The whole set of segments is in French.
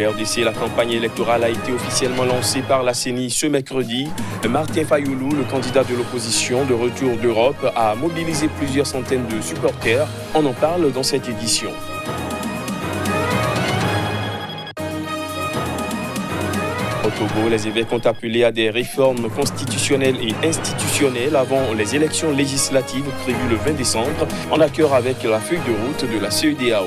RDC, la campagne électorale a été officiellement lancée par la CENI ce mercredi. Martin Fayulu, le candidat de l'opposition de retour d'Europe, a mobilisé plusieurs centaines de supporters. On en parle dans cette édition. Au Togo, les évêques ont appelé à des réformes constitutionnelles et institutionnelles avant les élections législatives prévues le 20 décembre, en accord avec la feuille de route de la CEDEAO.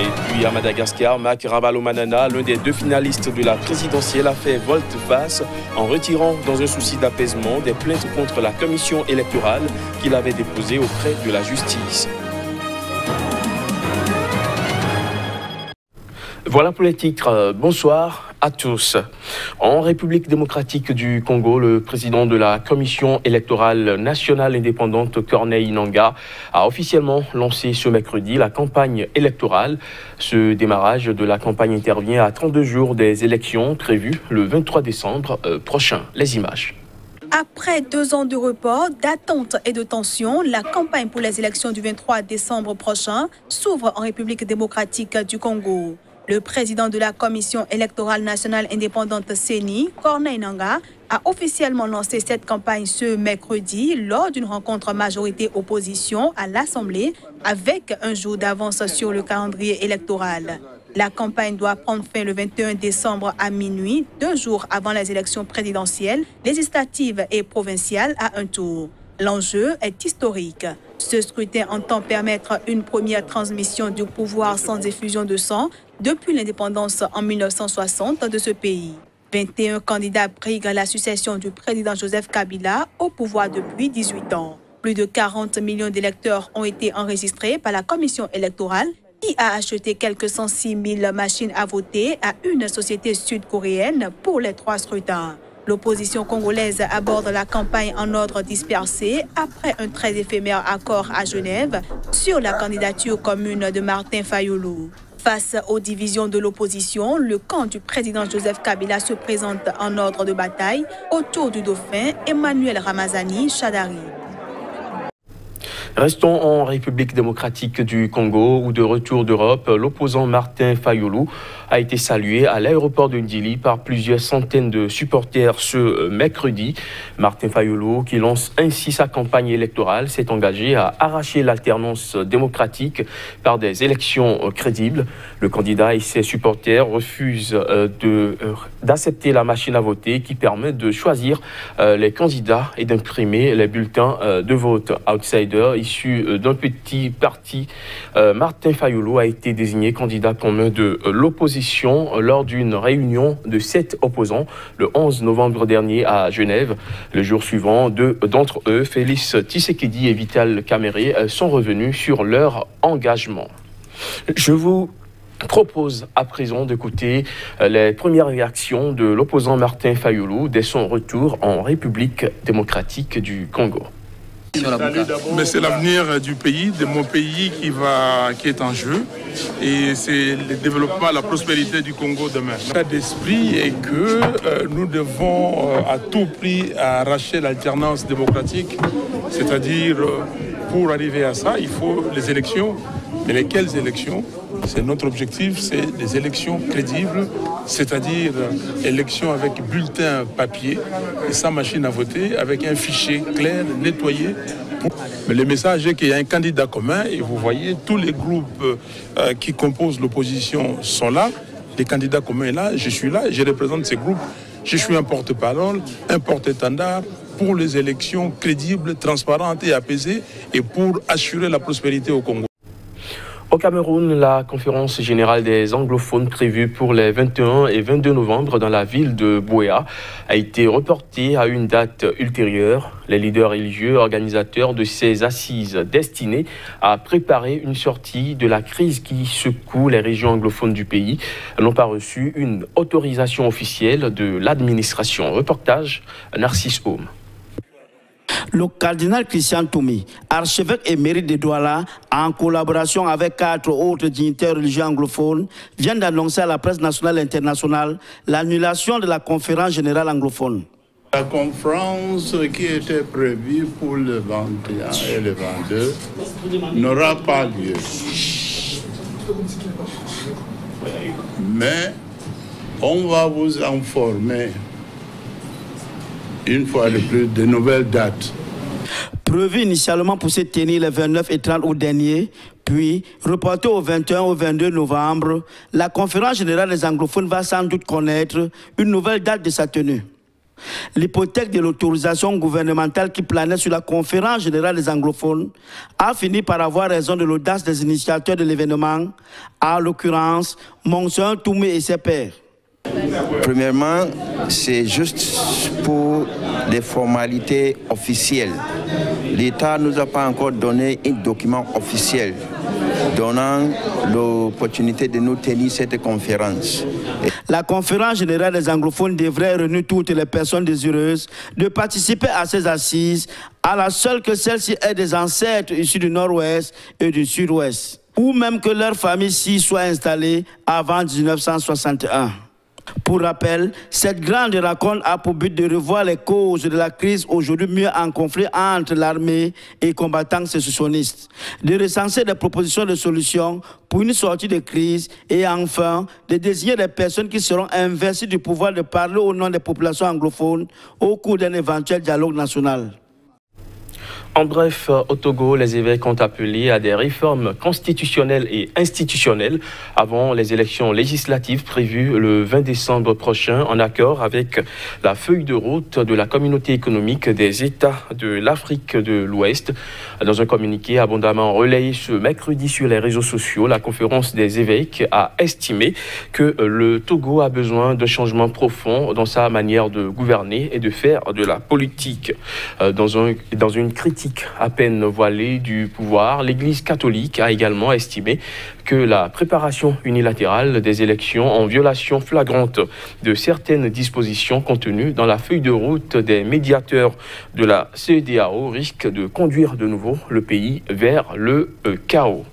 Et puis à Madagascar, Mac Ravalomanana, l'un des deux finalistes de la présidentielle, a fait volte-face en retirant, dans un souci d'apaisement, des plaintes contre la commission électorale qu'il avait déposées auprès de la justice. Voilà pour les titres. Bonsoir à tous. En République démocratique du Congo, le président de la Commission électorale nationale indépendante, Corneille Nangaa, a officiellement lancé ce mercredi la campagne électorale. Ce démarrage de la campagne intervient à 32 jours des élections prévues le 23 décembre prochain. Les images. Après 2 ans de report, d'attente et de tension, la campagne pour les élections du 23 décembre prochain s'ouvre en République démocratique du Congo. Le président de la Commission électorale nationale indépendante CENI, Corneille Nangaa, a officiellement lancé cette campagne ce mercredi lors d'une rencontre majorité-opposition à l'Assemblée avec un jour d'avance sur le calendrier électoral. La campagne doit prendre fin le 21 décembre à minuit, 2 jours avant les élections présidentielles, législatives et provinciales à un tour. L'enjeu est historique. Ce scrutin entend permettre une première transmission du pouvoir sans effusion de sang depuis l'indépendance en 1960 de ce pays. 21 candidats briguent la succession du président Joseph Kabila au pouvoir depuis 18 ans. Plus de 40 millions d'électeurs ont été enregistrés par la commission électorale qui a acheté quelques 106 000 machines à voter à une société sud-coréenne pour les 3 scrutins. L'opposition congolaise aborde la campagne en ordre dispersé après un très éphémère accord à Genève sur la candidature commune de Martin Fayulu. Face aux divisions de l'opposition, le camp du président Joseph Kabila se présente en ordre de bataille autour du dauphin Emmanuel Ramazani Shadari. Restons en République démocratique du Congo, où de retour d'Europe, l'opposant Martin Fayulu a été salué à l'aéroport de Ndili par plusieurs centaines de supporters ce mercredi. Martin Fayulu, qui lance ainsi sa campagne électorale, s'est engagé à arracher l'alternance démocratique par des élections crédibles. Le candidat et ses supporters refusent d'accepter la machine à voter qui permet de choisir les candidats et d'imprimer les bulletins de vote. Outsider, issu d'un petit parti, Martin Fayulu a été désigné candidat commun de l'opposition lors d'une réunion de 7 opposants le 11 novembre dernier à Genève. Le jour suivant, 2 d'entre eux, Félix Tshisekedi et Vital Kamerhe, sont revenus sur leur engagement. Je vous propose à présent d'écouter les premières réactions de l'opposant Martin Fayulu dès son retour en République démocratique du Congo. Mais c'est l'avenir du pays, de mon pays qui est en jeu, et c'est le développement, la prospérité du Congo demain. L'état d'esprit est que nous devons à tout prix arracher l'alternance démocratique, c'est-à-dire pour arriver à ça, il faut les élections. Mais lesquelles élections? C'est notre objectif, c'est des élections crédibles, c'est-à-dire élections avec bulletin papier et sans machine à voter, avec un fichier clair, nettoyé. Mais le message est qu'il y a un candidat commun et vous voyez, tous les groupes qui composent l'opposition sont là. Les candidats communs sont là, je suis là, je représente ces groupes. Je suis un porte-parole, un porte-étendard pour les élections crédibles, transparentes et apaisées et pour assurer la prospérité au Congo. Au Cameroun, la conférence générale des anglophones prévue pour les 21 et 22 novembre dans la ville de Buea a été reportée à une date ultérieure. Les leaders religieux organisateurs de ces assises destinées à préparer une sortie de la crise qui secoue les régions anglophones du pays n'ont pas reçu une autorisation officielle de l'administration. Reportage Narcisse Homme. Le cardinal Christian Toumi, archevêque émérite de Douala, en collaboration avec 4 autres dignitaires religieux anglophones, vient d'annoncer à la presse nationale et internationale l'annulation de la conférence générale anglophone. La conférence qui était prévue pour le 21 et le 22 n'aura pas lieu. Mais on va vous informer une fois de plus de nouvelles dates. Prévu initialement pour se tenir les 29 et 30 août dernier, puis reporté au 21 au 22 novembre, la conférence générale des anglophones va sans doute connaître une nouvelle date de sa tenue. L'hypothèque de l'autorisation gouvernementale qui planait sur la conférence générale des anglophones a fini par avoir raison de l'audace des initiateurs de l'événement, à l'occurrence Monseigneur Toumé et ses pairs. Premièrement, c'est juste pour des formalités officielles. L'État ne nous a pas encore donné un document officiel donnant l'opportunité de nous tenir cette conférence. La conférence générale des anglophones devrait réunir toutes les personnes désireuses de participer à ces assises, à la seule que celle-ci ait des ancêtres issus du nord-ouest et du sud-ouest, ou même que leur famille s'y soit installée avant 1961. Pour rappel, cette grande rencontre a pour but de revoir les causes de la crise aujourd'hui mieux en conflit entre l'armée et les combattants sécessionnistes, de recenser des propositions de solutions pour une sortie de crise et enfin de désigner des personnes qui seront investies du pouvoir de parler au nom des populations anglophones au cours d'un éventuel dialogue national. En bref, au Togo, les évêques ont appelé à des réformes constitutionnelles et institutionnelles avant les élections législatives prévues le 20 décembre prochain, en accord avec la feuille de route de la communauté économique des États de l'Afrique de l'Ouest. Dans un communiqué abondamment relayé ce mercredi sur les réseaux sociaux, la conférence des évêques a estimé que le Togo a besoin de changements profonds dans sa manière de gouverner et de faire de la politique. Dans une critique à peine voilée du pouvoir, l'Église catholique a également estimé que la préparation unilatérale des élections en violation flagrante de certaines dispositions contenues dans la feuille de route des médiateurs de la CEDEAO risque de conduire de nouveau le pays vers le chaos.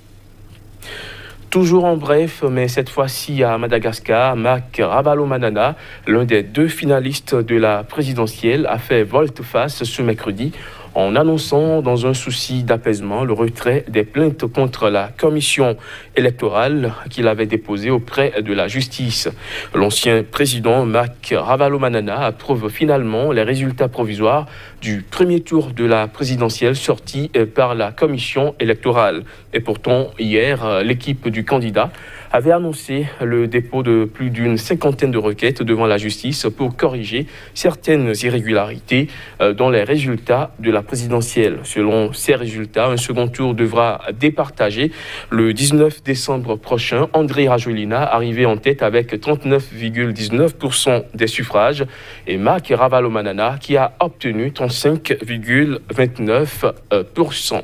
Toujours en bref, mais cette fois-ci à Madagascar, Mac Ravalomanana, l'un des deux finalistes de la présidentielle, a fait volte-face ce mercredi en annonçant dans un souci d'apaisement le retrait des plaintes contre la commission électorale qu'il avait déposée auprès de la justice. L'ancien président Mac Ravalomanana approuve finalement les résultats provisoires du premier tour de la présidentielle sortis par la commission électorale. Et pourtant, hier, l'équipe du candidat avait annoncé le dépôt de plus d'une cinquantaine de requêtes devant la justice pour corriger certaines irrégularités dans les résultats de la présidentielle. Selon ces résultats, un second tour devra départager le 19 décembre prochain. André Rajoelina arrivé en tête avec 39,19% des suffrages et Mac Ravalomanana qui a obtenu 35,29%.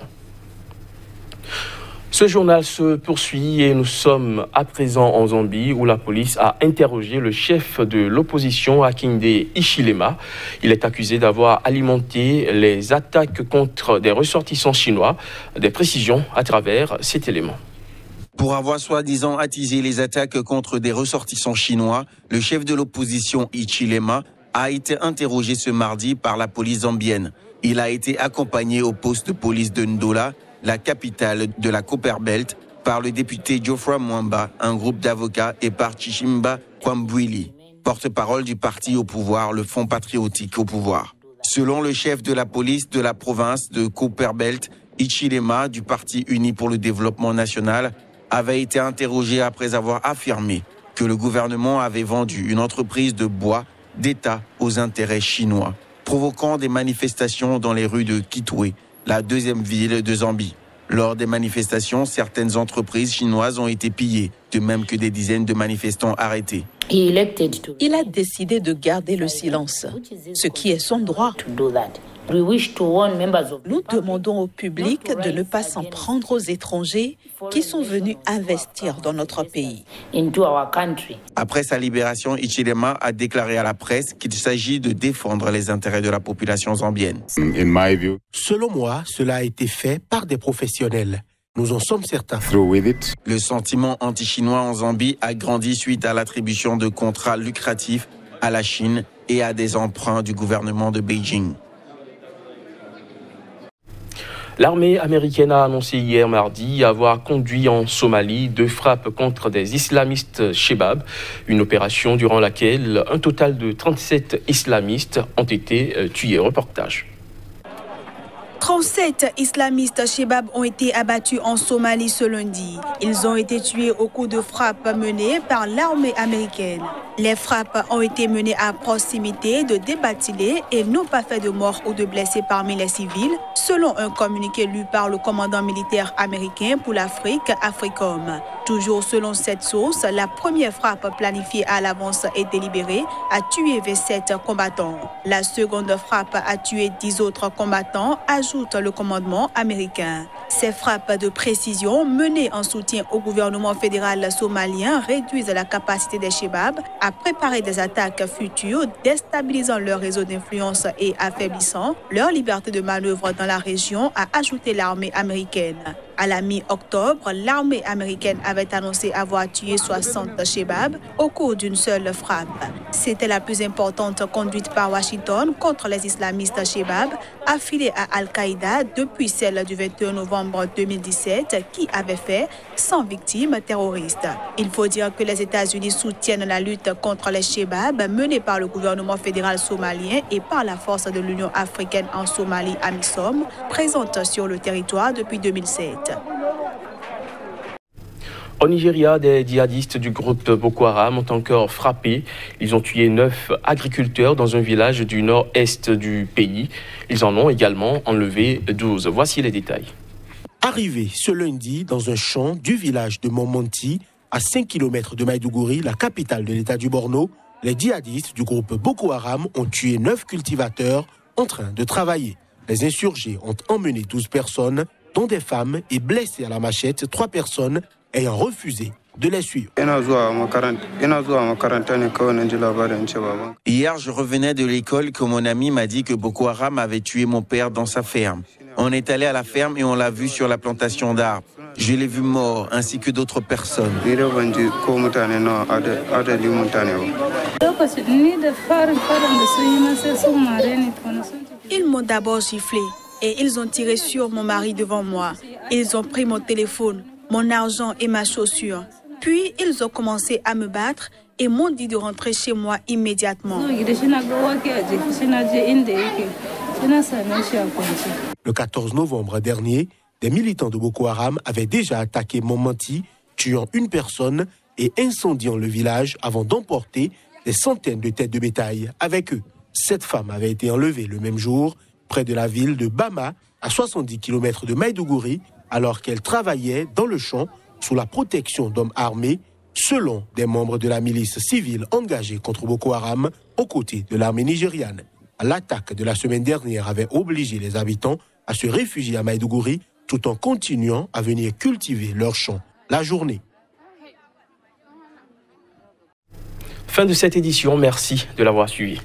Ce journal se poursuit et nous sommes à présent en Zambie où la police a interrogé le chef de l'opposition Hakainde Hichilema. Il est accusé d'avoir alimenté les attaques contre des ressortissants chinois. Des précisions à travers cet élément. Pour avoir soi-disant attisé les attaques contre des ressortissants chinois, le chef de l'opposition Hichilema a été interrogé ce mardi par la police zambienne. Il a été accompagné au poste de police de Ndola, la capitale de la Copperbelt, par le député Geoffroy Mwamba, un groupe d'avocats, et par Chishimba Kwambwili, porte-parole du parti au pouvoir, le Fonds patriotique au pouvoir. Selon le chef de la police de la province de Copperbelt, Hichilema, du Parti uni pour le développement national, avait été interrogé après avoir affirmé que le gouvernement avait vendu une entreprise de bois d'État aux intérêts chinois, provoquant des manifestations dans les rues de Kitwe, la deuxième ville de Zambie. Lors des manifestations, certaines entreprises chinoises ont été pillées, de même que des dizaines de manifestants arrêtés. Il a décidé de garder le silence, ce qui est son droit. Nous demandons au public de ne pas s'en prendre aux étrangers qui sont venus investir dans notre pays. Après sa libération, Hichilema a déclaré à la presse qu'il s'agit de défendre les intérêts de la population zambienne. Selon moi, cela a été fait par des professionnels. Nous en sommes certains. Le sentiment anti-chinois en Zambie a grandi suite à l'attribution de contrats lucratifs à la Chine et à des emprunts du gouvernement de Beijing. L'armée américaine a annoncé hier mardi avoir conduit en Somalie 2 frappes contre des islamistes Chebab, une opération durant laquelle un total de 37 islamistes ont été tués. Reportage. 37 islamistes Chebab ont été abattus en Somalie ce lundi. Ils ont été tués au coup de frappe menées par l'armée américaine. Les frappes ont été menées à proximité de des bâtiments et n'ont pas fait de morts ou de blessés parmi les civils, selon un communiqué lu par le commandant militaire américain pour l'Afrique, AFRICOM. Toujours selon cette source, la première frappe planifiée à l'avance et délibérée a tué 27 combattants. La seconde frappe a tué 10 autres combattants, ajoute le commandement américain. Ces frappes de précision menées en soutien au gouvernement fédéral somalien réduisent la capacité des Chebab à préparer des attaques futures, déstabilisant leur réseau d'influence et affaiblissant leur liberté de manœuvre dans la région, a ajouté l'armée américaine. À la mi-octobre, l'armée américaine avait annoncé avoir tué 60 Chebab au cours d'une seule frappe. C'était la plus importante conduite par Washington contre les islamistes Chebab, affiliés à Al-Qaïda depuis celle du 21 novembre 2017, qui avait fait 100 victimes terroristes. Il faut dire que les États-Unis soutiennent la lutte contre les Chebab menée par le gouvernement fédéral somalien et par la force de l'Union africaine en Somalie, AMISOM, présente sur le territoire depuis 2007. Au Nigeria, des djihadistes du groupe Boko Haram ont encore frappé. Ils ont tué 9 agriculteurs dans un village du nord-est du pays. Ils en ont également enlevé 12. Voici les détails. Arrivés ce lundi dans un champ du village de Momonti, à 5 km de Maïdougouri, la capitale de l'État du Borno, les djihadistes du groupe Boko Haram ont tué 9 cultivateurs en train de travailler. Les insurgés ont emmené 12 personnes, dont des femmes, et blessé à la machette 3 personnes ayant refusé de les suivre. Hier, je revenais de l'école que mon ami m'a dit que Boko Haram avait tué mon père dans sa ferme. On est allé à la ferme et on l'a vu sur la plantation d'arbres. Je l'ai vu mort, ainsi que d'autres personnes. Ils m'ont d'abord giflé et ils ont tiré sur mon mari devant moi. Ils ont pris mon téléphone, mon argent et ma chaussure. Puis ils ont commencé à me battre et m'ont dit de rentrer chez moi immédiatement. Le 14 novembre dernier, des militants de Boko Haram avaient déjà attaqué Momonti, tuant une personne et incendiant le village avant d'emporter des centaines de têtes de bétail avec eux. 7 femmes avaient été enlevées le même jour près de la ville de Bama, à 70 km de Maïdougouri, alors qu'elles travaillaient dans le champ sous la protection d'hommes armés, selon des membres de la milice civile engagée contre Boko Haram aux côtés de l'armée nigériane. L'attaque de la semaine dernière avait obligé les habitants à se réfugier à Maïdougouri tout en continuant à venir cultiver leurs champs la journée. Fin de cette édition, merci de l'avoir suivi.